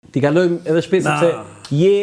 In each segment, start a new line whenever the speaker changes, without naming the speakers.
Ti kalojmë edhe shpejt sepse je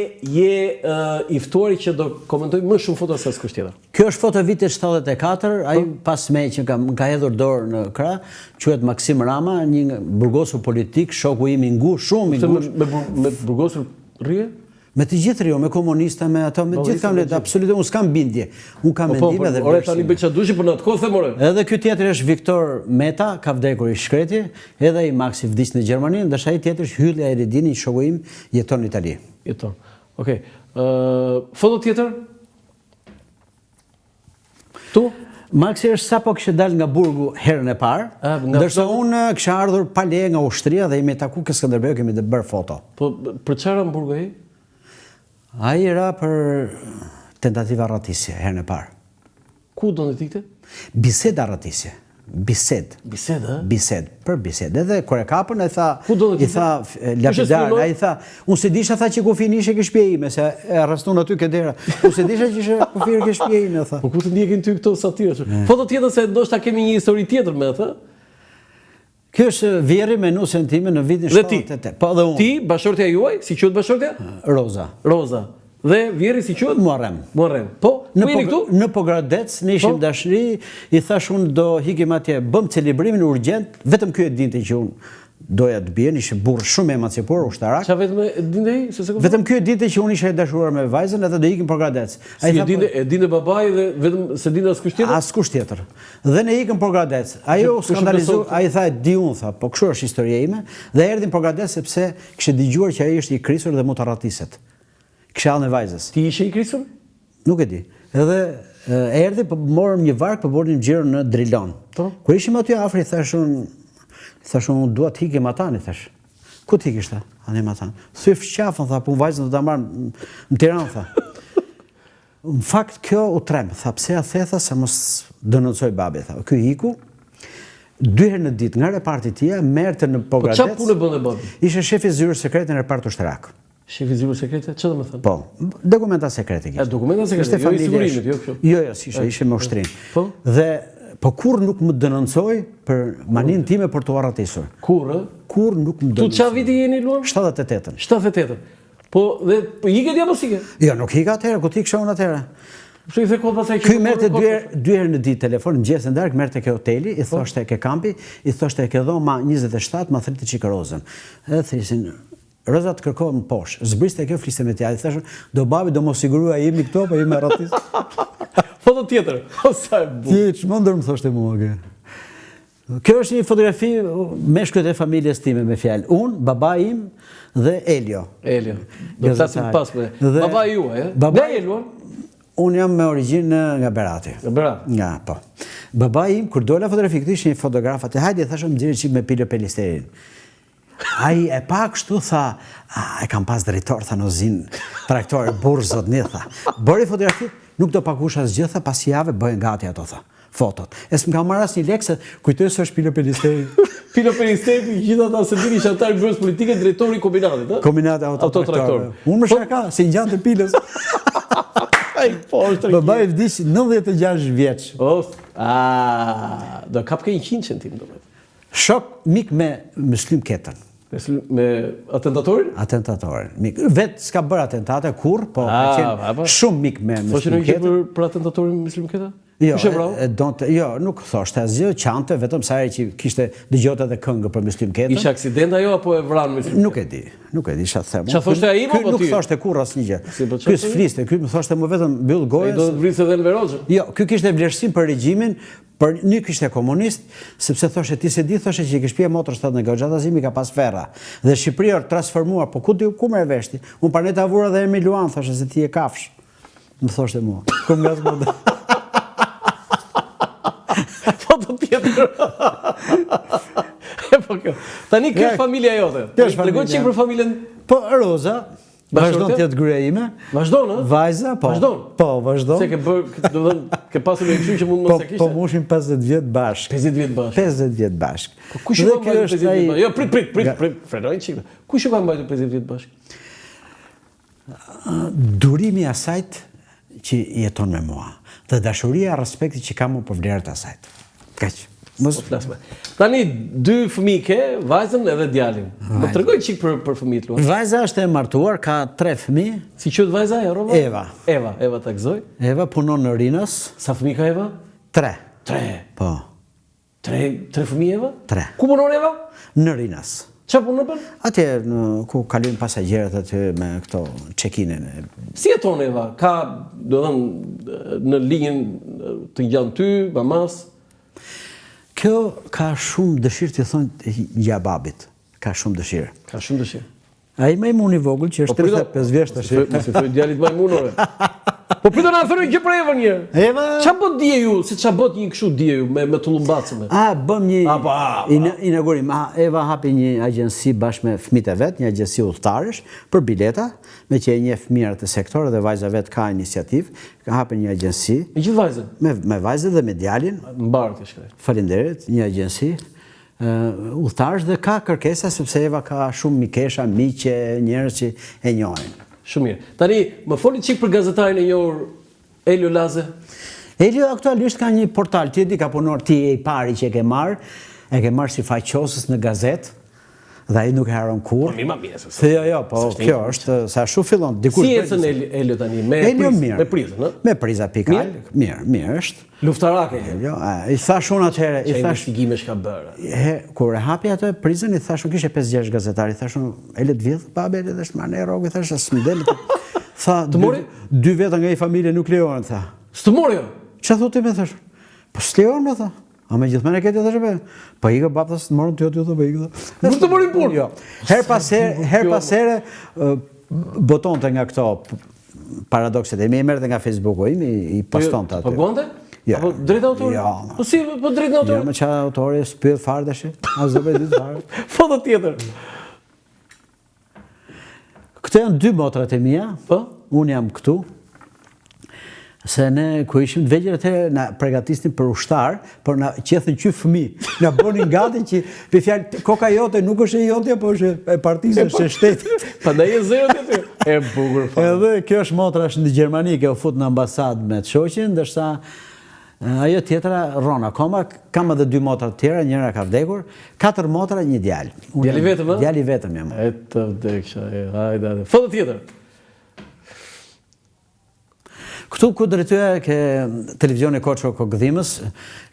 i ftuari që do komentoj më shumë foto se askush tjetër.
Kjo është foto vitit 74, ai pas me që më ka hedhur dorë në krah, quhet Maksim Rama, një burgosur politik, shoku im i ngushtë, shumë i ngushtë.
Me burgosur rrie?
Me të gjithë rio, me komunista, me ato, me gjithë kam letë, absolutisht, unë s'kam bindje. Unë kam mendime dhe
vlerësime. Ore tani bëj çfarë dushi, por në atë kohë them ore.
Edhe ky tjetër është Viktor Meta, ka vdekur i shkreti, edhe ai Maxi vdiq në Gjermani, ndërsa ai tjetër është Hylli Eredini, shoku im, jeton në Itali.
Jeton. Okej. Foto tjetër? Tu?
Maxi është sapo kishte dalë nga burgu herën e parë, ndërsa unë kisha ardhur pa leje nga ushtria dhe jemi taku ke Skënderbeu, kemi të bërë foto.
Po për çfarë në burgu ai?
Ai era për tentativa rratisje herën e parë.
Ku do të ikte?
Biseda rratisje. Bised.
Bised, ë?
Bised, për bised. Edhe kur e kapën ai tha,
i
tha lapidar, ai tha, unë se disha tha që kufin ishte ke shtëpia ime, se e arrestun aty ke dera. Unë se disha që ishte kufir ke shtëpia ime, tha.
Po ku të ndjekin ty këto satirë? Foto tjetër se ndoshta kemi një histori tjetër me atë.
Kjo është vjerri me nusën time në vitin 78. Po dhe unë.
Ti, bashortja juaj, si quhet bashortja?
Roza.
Roza. Dhe vjerri si quhet?
Muharrem.
Muharrem. Po, ku jeni këtu?
Në Pogradec, ne ishim dashuri, i thash unë do hikim atje, bëm celebrimin urgjent, vetëm ky e dinte që unë doja të bien, ishte burr shumë emancipuar, ushtarak.
Çfarë vetëm e dinte ai?
Vetëm ky e dinte që unë isha i dashuruar me vajzën edhe do ikim Pogradec.
Ai e dinte babai dhe vetëm se dinte askush tjetër?
Askush tjetër. Dhe ne ikëm Pogradec. Ajo skandalizuar, ai tha di unë tha, po kështu është historia ime dhe erdhim Pogradec sepse kishte dëgjuar që ai është i krisur dhe mund të arratiset. Kisha në vajzës.
Ti ishe i krisur?
Nuk e di. Edhe erdhi, morëm një vark, po bënim xhiro në Drilon. Kur ishim aty afër, thash unë dua të hikim atan, thash. Ku ti kishte? Anim atan. Thyf qafën, tha, po vajzën do ta marr në Tiranë, tha. Në fakt kjo u trem, tha, pse ja thetha se mos denoncoj babi, tha. Ky iku 2 herë në ditë nga reparti tia merrte në Pogradec.
Po çfarë punë bënte babi?
Ishte shefi i zyrës sekrete në repart ushtarak.
Shefi i zyrës sekrete, çfarë do të thënë?
Po, dokumenta sekrete kishte.
Dokumenta sekrete, jo i sigurimit, jo kështu.
Jo, ishte me ushtrin. Po. Dhe po kur nuk më denoncoi për maninë time për të arratisur.
Kur, ë?
Kur nuk më denoncoi.
Tu çfarë viti jeni luan?
78-ën.
78-ën. Po dhe iket apo sike?
Jo, nuk ik atëherë, ku ti kisha unë atëherë.
Pse i the kohë pastaj që
ky merrte 2 herë në ditë telefon, mëngjes në darkë merrte ke hoteli, i thoshte ke kampi, i thoshte ke dhoma 27, ma thritë Çikarozën. Edhe theshin Roza të kërkohem poshtë. Zbriste kjo fliste me tja. I thashën, do babi do mos sigurua jemi këto, po jemi arratis.
Foto tjetër. Sa e bukur.
Ti ç'mendër më thoshte mua kë. Kjo është një fotografi meshkujt e familjes time me fjalë. Unë, baba im dhe Elio.
Elio. Do të flasim pas me. Baba juaj, ë? Nga Elio?
Unë jam me origjinë nga Berati.
Nga Berat?
Nga, po. Baba im, kur dola fotografi, këtë ishte një fotograf, atë hajde, thashëm më xhiri çik me Pilo Pelisterin. Ai e pa kështu tha, e kam pas drejtor, tha Nozin, traktor, burr zotni, tha. Bëri fotografit, nuk do pakush asgjë, tha, pas jave bëhen gati ato, tha, fotot. E s'm ka marrë asnjë lek se kujtoj se është Pilo Pelisteri.
Pilo Pelisteri, gjithë ata se dini antar grupit politike, drejtori i kombinatit, ë?
Kombinati autotraktor. Unë më shaka, se ngjante Pilos.
Ai po, është.
Babai vdiq 96 vjeç.
Do kap ke 100 centim domethënë.
Shok mik me Muslim Ketën.
Me atentatorin?
Atentatorin. Vetë s'ka bërë atentate kur, po ka qenë shumë mik me Muslim Ketën.
Për atentatorin Muslim Ketën?
Jo, nuk thoshte asgjë, qante, vetëm sa herë që kishte dëgjote edhe këngë për Muslim Ketën.
Ishte aksident ajo apo e vran Muslim Ketën?
Nuk e di, çfarë them.
Çfarë thoshte ai apo ti?
Nuk thoshte kurrë asnjë gjë. Ky s'fliste, ky më thoshte më vetëm mbyll gojën.
Ai do të vrisë edhe në Verozhë.
Jo, ky kishte vlerësim për regjimin, për një kishte komunist, sepse thoshte ti se di, thoshte që ke shtëpia motor shtat në Goxha Tazimi ka pas ferra. Dhe Shqipëria është transformuar, po ku merr veshti? Unë Parneta vura dhe Emil Luan, thoshte se ti e kafsh. Më thoshte mua. Kum ngazmon.
Foto tjetër. Tani kjo është familja jote. Tregoj çik për familjen.
Po Roza, vazhdon të jetë gruaja ime.
Vazhdon, ë?
Vajza, po.
Vazhdon.
Po, vazhdon.
Se ke bërë, do të thënë, ke pasur një kështu që mund mos e kishte.
Po mushim 50 vjet bashk.
50 vjet bashk.
50 vjet bashk.
Po kush e ka mbajtur 50 vjet bashk? Jo, prit, frenoj çik. Kush e ka mbajtur 50 vjet bashk?
Durimi i asajt që jeton me mua. Dhe dashuria, respekti që kam unë për vlerët e asajt. Kaq. Mos
flasme. Tani 2 fëmijë ke, vajzën edhe djalin. Më tregoj çik për fëmijët tuaj.
Vajza është e martuar, ka 3 fëmijë.
Si quhet vajza e Rova?
Eva.
Eva ta gëzoj.
Eva punon në Rinos.
Sa fëmijë ka Eva?
3.
3.
Po.
3 fëmijë Eva?
3.
Ku punon Eva?
Në Rinos.
Çfarë punon bën?
Atje ku kalojnë pasagjerët aty me këto check-in-in.
Si jeton Eva? Ka, do të thënë, në linjën të ngjan ty, mamas?
Kjo ka shumë dëshirë të thonë ja babit. Ka shumë dëshirë.
Ka shumë dëshirë.
Ai majmuni i vogël që është 35 vjeç tash.
Mos i thoj djalit majmunore. Po pritën na thoni që për Evën një.
Eva.
Çfarë bën dije ju? Si çfarë bën një kështu dije ju me tullumbacëme?
Bëm një inaugurim. Eva hapi një agjenci bashkë me fëmijët e vet, një agjenci udhëtarësh për bileta, me që e njeh mirë atë sektor dhe vajza vet ka iniciativë, ka hapur një agjenci.
Me gjithë vajzën?
Me vajzën dhe me djalin.
Mbar të shkret.
Faleminderit, një agjenci udhëtarësh dhe ka kërkesa sepse Eva ka shumë mikesha, miqe, njerëz që e njohin.
Shumë mirë. Tani, më foli çik për gazetarin e njohur Elio Laze.
Elio aktualisht ka një portal, ti ka punuar, ti e i pari që e ke marrë si faqosës në gazet, dhe ai nuk e haron kurrë.
Mirë, ma mirë.
Jo, po kjo është, sa shumë fillon.
Si ecën Elio tani, me prizën, ë?
Me priza pikal, mirë është.
Luftarake.
Jo, i thash unë atëherë,
i thash investigime çka bërë.
Kur e hapi atë prizën, i thash unë kishe 5-6 gazetari, i thash unë, Elet vjedh, babe, Elet është marrë në rrogë, i thash s'm del. Tha, 2 veta nga i familje nuk lejohen, tha.
S'të mori jo?
Ç'a thotë më thash? Po s'lejohen më tha. A me gjithmonë e ketë thash be. Po ikë babas të morën ty aty po ikë.
Nuk të morin punë.
Jo. Her pas here botonte nga këto paradokset e mi merrte nga Facebooku im i postonte aty.
Po guante? Apo drejt autori?
Jo.
Po si po drejt autori?
Jo, më çfarë autori spyet fare tash. As do bëj ditë fare.
Foto tjetër.
Këto janë 2 motrat e mia.
Po?
Unë jam këtu. Se ne ku ishim të vegjël atëherë na përgatisnin për ushtar, por na qethën qyf fëmijë. Na bënin gati që për fjalë koka jote nuk është e jote, po është e partisë, është e shtetit.
Prandaj e zero aty. E bukur fare.
Edhe kjo është motra është në Gjermani, që u fut në ambasadë me të shoqin, ndërsa ajo tjetra rron akoma, kam edhe 2 motra të tjera, njëra ka vdekur, 4 motra, një djalë.
Djali vetëm, ë?
Djali vetëm jam.
E të vdeksha, hajde. Foto tjetër.
Këtu ku drejtoja ke televizioni Koço Kokëdhimës,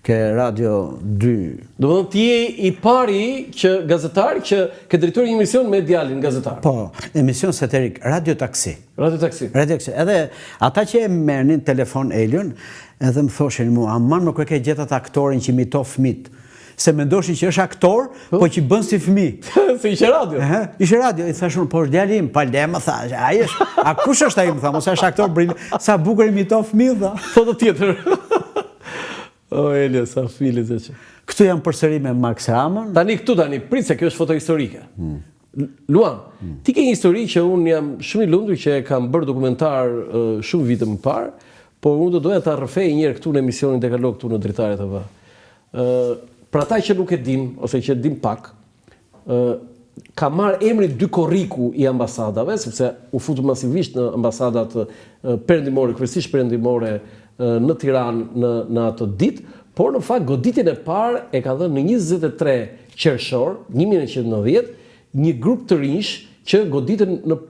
ke Radio 2.
Do të thonë ti je i pari që gazetar që ke drejtuar një emision me djalin gazetar.
Po, emision satirik, Radio Taksi.
Radio Taksi.
Radio Taksi. Edhe ata që e merrnin telefon Elion, edhe më thoshin mua, aman më kërkej gjetat aktorin që imito fëmit. Se mendoshin që është aktor, po që bën si fëmijë.
Se ishe radio.
Ishe radio, i thashun, po është djali im, palde më tha, ai është, a kush është ai më tha, mos është aktor brillant, sa bukur imito fëmijë tha.
Foto tjetër. O Elio, sa fili se që.
Këtu jam përsëri me Max Ramon.
Tani, prit se kjo është foto historike. Luan, ti ke një histori që unë jam shumë i lumtur që e kam bërë dokumentar shumë vite më parë, por unë do doja ta rrëfej një herë këtu në emisionin Dekalog këtu në Dritare TV. Për ata që nuk e din, ose që e din pak, ka marrë emrin dy korriku i ambasadave, sepse u futu masivisht në ambasadat perëndimore, kryesisht perëndimore në Tiranë në ato ditë, por në fakt goditjen e parë e ka dhënë në 23 qershor 1990 një grup të rinj që goditën në